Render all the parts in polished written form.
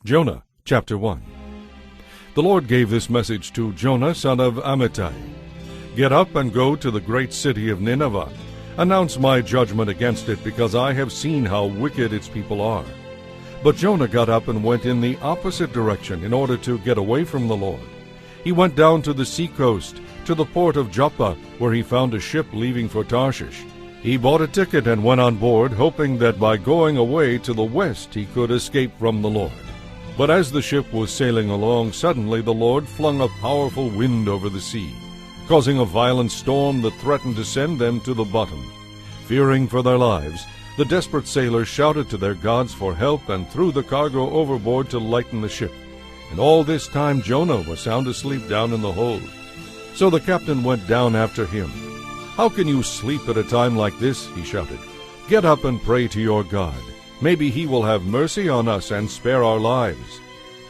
Jonah, chapter 1. The Lord gave this message to Jonah, son of Amittai. Get up and go to the great city of Nineveh. Announce my judgment against it, because I have seen how wicked its people are. But Jonah got up and went in the opposite direction in order to get away from the Lord. He went down to the seacoast, to the port of Joppa, where he found a ship leaving for Tarshish. He bought a ticket and went on board, hoping that by going away to the west he could escape from the Lord. But as the ship was sailing along, suddenly the Lord flung a powerful wind over the sea, causing a violent storm that threatened to send them to the bottom. Fearing for their lives, the desperate sailors shouted to their gods for help and threw the cargo overboard to lighten the ship. And all this time Jonah was sound asleep down in the hold. So the captain went down after him. "How can you sleep at a time like this?" he shouted. "Get up and pray to your God. Maybe he will have mercy on us and spare our lives."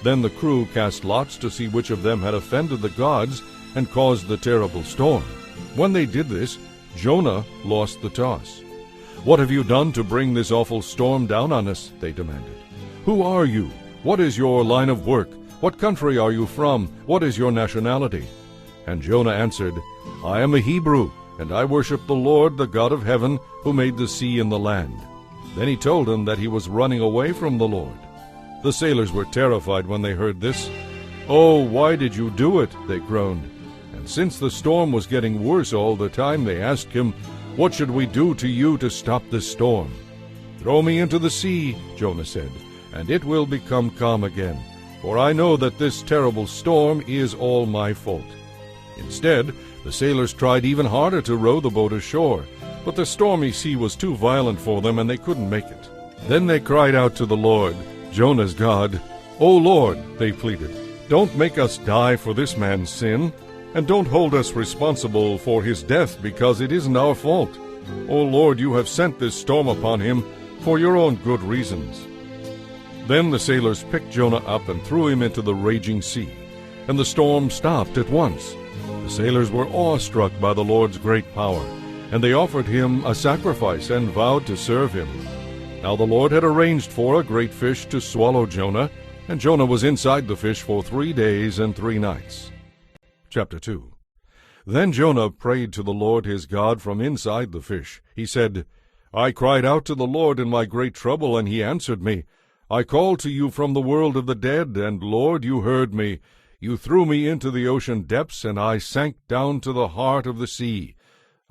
Then the crew cast lots to see which of them had offended the gods and caused the terrible storm. When they did this, Jonah lost the toss. "What have you done to bring this awful storm down on us?" they demanded. "Who are you? What is your line of work? What country are you from? What is your nationality?" And Jonah answered, "I am a Hebrew, and I worship the Lord, the God of heaven, who made the sea and the land." Then he told them that he was running away from the Lord. The sailors were terrified when they heard this. "Oh, why did you do it?" they groaned. And since the storm was getting worse all the time, they asked him, "What should we do to you to stop this storm?" "Throw me into the sea," Jonah said, "and it will become calm again, for I know that this terrible storm is all my fault." Instead, the sailors tried even harder to row the boat ashore, but the stormy sea was too violent for them, and they couldn't make it. Then they cried out to the Lord, Jonah's God. "O Lord," they pleaded, "don't make us die for this man's sin, and don't hold us responsible for his death, because it isn't our fault. O Lord, you have sent this storm upon him for your own good reasons." Then the sailors picked Jonah up and threw him into the raging sea, and the storm stopped at once. The sailors were awestruck by the Lord's great power, and they offered him a sacrifice and vowed to serve him. Now the Lord had arranged for a great fish to swallow Jonah, and Jonah was inside the fish for 3 days and 3 nights. Chapter 2. Then Jonah prayed to the Lord his God from inside the fish. He said, "I cried out to the Lord in my great trouble, and he answered me. I called to you from the world of the dead, and Lord, you heard me. You threw me into the ocean depths, and I sank down to the heart of the sea.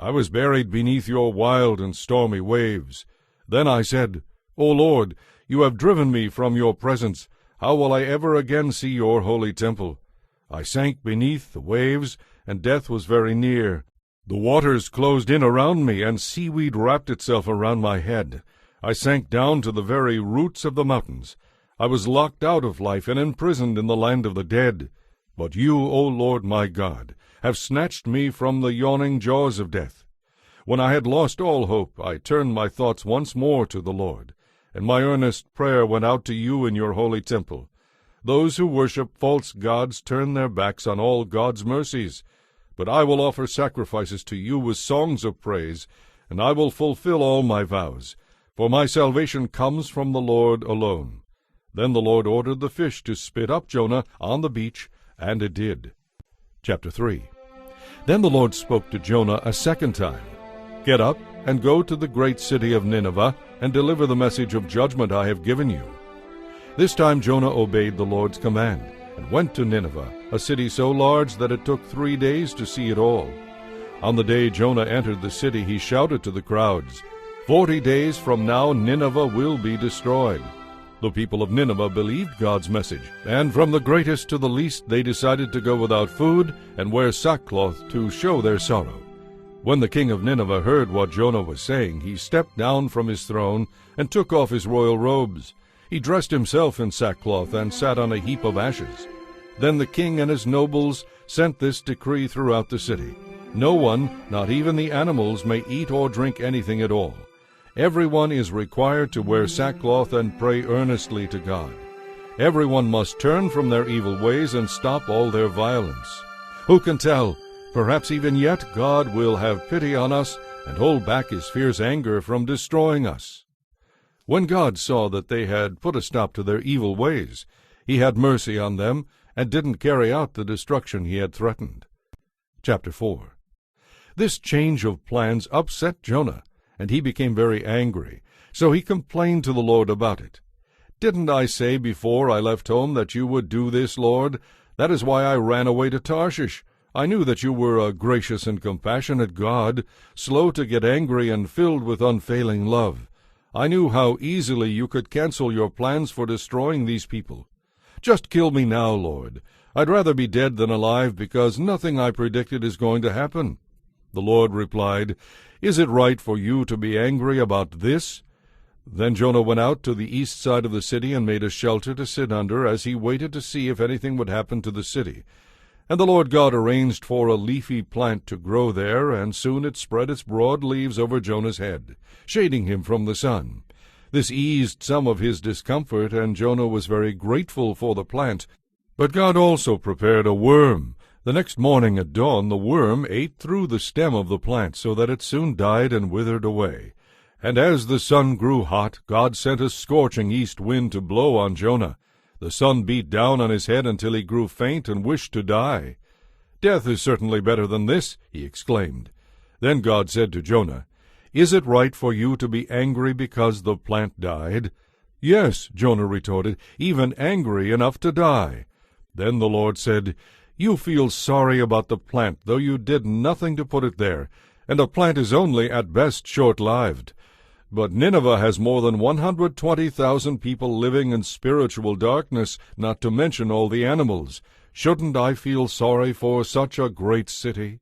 I was buried beneath your wild and stormy waves. Then I said, O Lord, you have driven me from your presence. How will I ever again see your holy temple? I sank beneath the waves, and death was very near. The waters closed in around me, and seaweed wrapped itself around my head. I sank down to the very roots of the mountains. I was locked out of life and imprisoned in the land of the dead. But you, O Lord my God, have snatched me from the yawning jaws of death. When I had lost all hope, I turned my thoughts once more to the Lord, and my earnest prayer went out to you in your holy temple. Those who worship false gods turn their backs on all God's mercies. But I will offer sacrifices to you with songs of praise, and I will fulfill all my vows, for my salvation comes from the Lord alone." Then the Lord ordered the fish to spit up Jonah on the beach, and it did. Chapter 3. Then the Lord spoke to Jonah a second time. "Get up and go to the great city of Nineveh, and deliver the message of judgment I have given you." This time Jonah obeyed the Lord's command, and went to Nineveh, a city so large that it took 3 days to see it all. On the day Jonah entered the city, he shouted to the crowds, 40 days from now Nineveh will be destroyed." The people of Nineveh believed God's message, and from the greatest to the least they decided to go without food and wear sackcloth to show their sorrow. When the king of Nineveh heard what Jonah was saying, he stepped down from his throne and took off his royal robes. He dressed himself in sackcloth and sat on a heap of ashes. Then the king and his nobles sent this decree throughout the city: no one, not even the animals, may eat or drink anything at all. Everyone is required to wear sackcloth and pray earnestly to God. Everyone must turn from their evil ways and stop all their violence. Who can tell? Perhaps even yet God will have pity on us and hold back his fierce anger from destroying us. When God saw that they had put a stop to their evil ways, He had mercy on them and didn't carry out the destruction he had threatened. Chapter 4. This change of plans upset Jonah, and he became very angry. So he complained to the Lord about it. "Didn't I say before I left home that you would do this, Lord? That is why I ran away to Tarshish. I knew that you were a gracious and compassionate God, slow to get angry and filled with unfailing love. I knew how easily you could cancel your plans for destroying these people. Just kill me now, Lord. I'd rather be dead than alive, because nothing I predicted is going to happen." The Lord replied, "Is it right for you to be angry about this?" Then Jonah went out to the east side of the city and made a shelter to sit under as he waited to see if anything would happen to the city. And the Lord God arranged for a leafy plant to grow there, and soon it spread its broad leaves over Jonah's head, shading him from the sun. This eased some of his discomfort, and Jonah was very grateful for the plant. But God also prepared a worm. The next morning at dawn the worm ate through the stem of the plant, so that it soon died and withered away. And as the sun grew hot, God sent a scorching east wind to blow on Jonah. The sun beat down on his head until he grew faint and wished to die. "Death is certainly better than this," he exclaimed. Then God said to Jonah, "Is it right for you to be angry because the plant died?" "Yes," Jonah retorted, "even angry enough to die." Then the Lord said, "You feel sorry about the plant, though you did nothing to put it there, and a plant is only at best short-lived. But Nineveh has more than 120,000 people living in spiritual darkness, not to mention all the animals. Shouldn't I feel sorry for such a great city?"